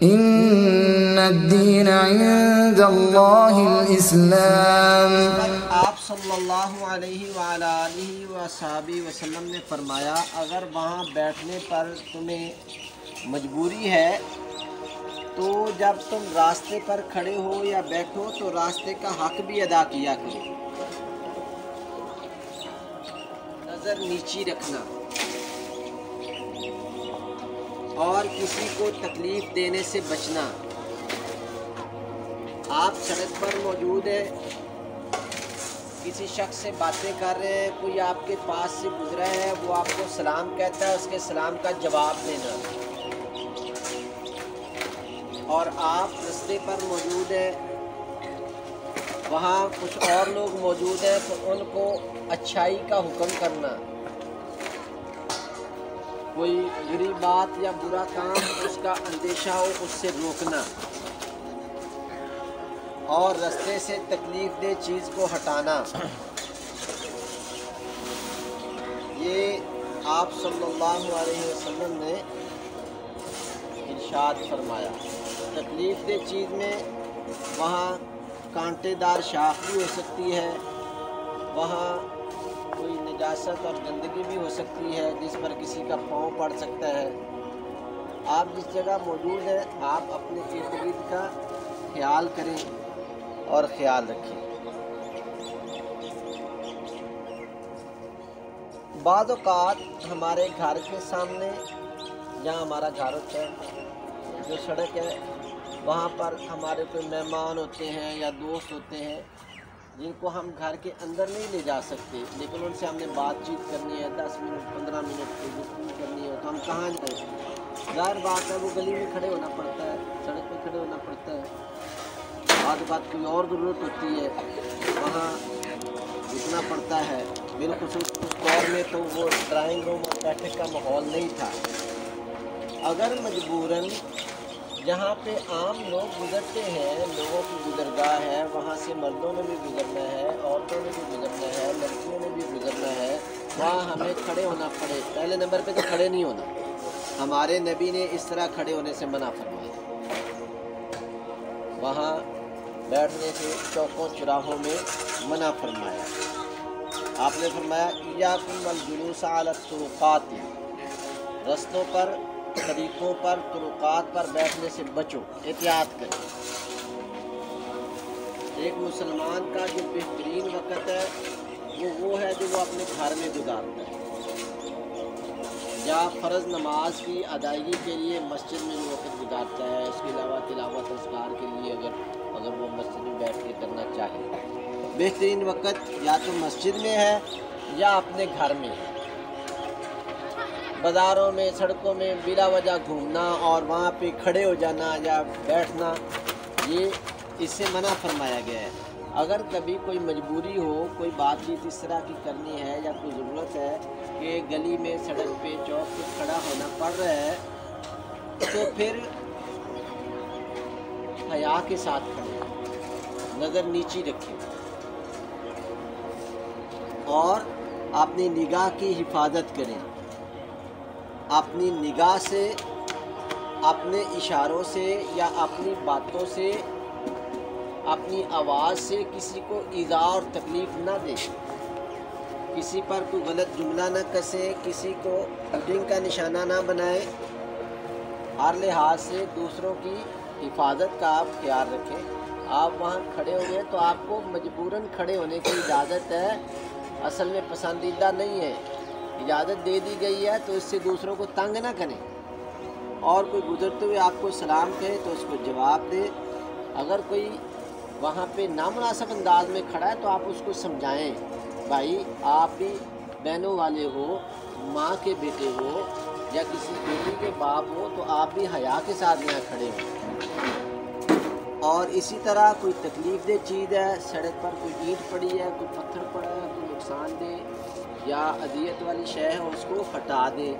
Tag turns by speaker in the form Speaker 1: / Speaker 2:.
Speaker 1: ان الدین عند اللہ الاسلام۔
Speaker 2: آپ صلی اللہ علیہ وآلہ وصحبہ وسلم نے فرمایا، اگر وہاں بیٹھنے پر تمہیں مجبوری ہے تو جب تم راستے پر کھڑے ہو یا بیٹھو تو راستے کا حق بھی ادا کیا کرو۔ نظر نیچی رکھنا اور کسی کو تکلیف دینے سے بچنا۔ آپ سڑک پر موجود ہیں، کسی شخص سے باتیں کر رہے ہیں، کوئی آپ کے پاس سے گزرا ہے، وہ آپ کو سلام کہتا ہے، اس کے سلام کا جواب دینا۔ اور آپ رستے پر موجود ہیں، وہاں کچھ اور لوگ موجود ہیں تو ان کو اچھائی کا حکم کرنا۔ کوئی بری بات یا برا کام اس کا اندیشہ ہو اس سے روکنا، اور رستے سے تکلیف دہ چیز کو ہٹانا۔ یہ آپ صلی اللہ علیہ وسلم نے ارشاد فرمایا۔ تکلیف دہ چیز میں وہاں کانٹے دار شاخ بھی ہو سکتی ہے، وہاں کوئی نجاست اور گندگی بھی ہو سکتی ہے جس پر کسی کا پاؤں پڑ سکتا ہے۔ آپ جس جگہ موجود ہیں آپ اپنے ارد گرد کا خیال کریں اور خیال رکھیں۔ بعض اوقات ہمارے گھر کے سامنے جہاں ہمارا گھر ہوتا ہے، جو سڑک ہے، وہاں پر ہمارے کوئی مہمان ہوتے ہیں یا دوست ہوتے ہیں جن کو ہم گھر کے اندر نہیں لے جا سکتے، لیکن ان سے ہم نے بات چیت کرنی ہے، 10 منٹ 15 منٹ کی گفتگو کرنی ہے تو ہم کہاں جائیں؟ ظاہر بات ہے وہ گلی میں کھڑے ہونا پڑتا ہے، سڑک پہ کھڑے ہونا پڑتا ہے۔ بعد بات کوئی اور ضرورت ہوتی ہے، وہاں رکنا پڑتا ہے۔ بالخصوص اس دور میں تو وہ ڈرائنگ روم اور بیٹھک کا ماحول نہیں تھا۔ اگر مجبوراً جہاں پہ عام لوگ گزرتے ہیں، لوگوں کی گزرگاہ ہے، وہاں سے مردوں نے بھی گزرنا ہے، عورتوں نے بھی گزرنا ہے، لڑکیوں نے بھی گزرنا ہے، وہاں ہمیں کھڑے ہونا پڑے، پہلے نمبر پہ تو کھڑے نہیں ہونا۔ ہمارے نبی نے اس طرح کھڑے ہونے سے منع فرمایا۔ وہاں بیٹھنے سے چوکوں چراہوں میں منع فرمایا۔ آپ نے فرمایا ایاکم والجلوس علی الطرقات، رستوں پر، طریقوں پر، طرقات پر بیٹھنے سے بچو، احتیاط کریں۔ ایک مسلمان کا جو بہترین وقت ہے وہ ہے جو وہ اپنے گھر میں گزارتا ہے، یا فرض نماز کی ادائیگی کے لیے مسجد میں جو وقت گزارتا ہے، اس کے علاوہ تلاوت اذکار کے لیے اگر وہ مسجد میں بیٹھ کے کرنا چاہے، بہترین وقت یا تو مسجد میں ہے یا اپنے گھر میں ہے۔ بازاروں میں، سڑکوں میں بلا وجہ گھومنا اور وہاں پہ کھڑے ہو جانا یا بیٹھنا، یہ اس سے منع فرمایا گیا ہے۔ اگر کبھی کوئی مجبوری ہو، کوئی بات چیت اس طرح کی کرنی ہے یا کوئی ضرورت ہے کہ گلی میں، سڑک پہ، چوک پہ کھڑا ہونا پڑ رہا ہے تو پھر حیا کے ساتھ کھڑے، نظر نیچی رکھیں اور اپنی نگاہ کی حفاظت کریں۔ اپنی نگاہ سے، اپنے اشاروں سے یا اپنی باتوں سے، اپنی آواز سے کسی کو ایذا اور تکلیف نہ دیں، کسی پر کوئی غلط جملہ نہ کسیں، کسی کو ڈنگ کا نشانہ نہ بنائیں۔ ہر لحاظ سے دوسروں کی حفاظت کا آپ خیال رکھیں۔ آپ وہاں کھڑے ہوئے تو آپ کو مجبوراً کھڑے ہونے کی اجازت ہے، اصل میں پسندیدہ نہیں ہے، اجازت دے دی گئی ہے تو اس سے دوسروں کو تنگ نہ کریں۔ اور کوئی گزرتے ہوئے آپ کو سلام کہے تو اس کو جواب دے۔ اگر کوئی وہاں پہ نامناسب انداز میں کھڑا ہے تو آپ اس کو سمجھائیں، بھائی آپ بھی بہنوں والے ہو، ماں کے بیٹے ہو یا کسی بیٹی کے باپ ہو تو آپ بھی حیا کے ساتھ یہاں کھڑے ہو۔ اور اسی طرح کوئی تکلیف دہ چیز ہے، سڑک پر کوئی اینٹ پڑی ہے، کوئی پتھر پڑا ہے، کوئی نقصان دہ یا اذیت والی شے ہے، اس کو ہٹا دیں۔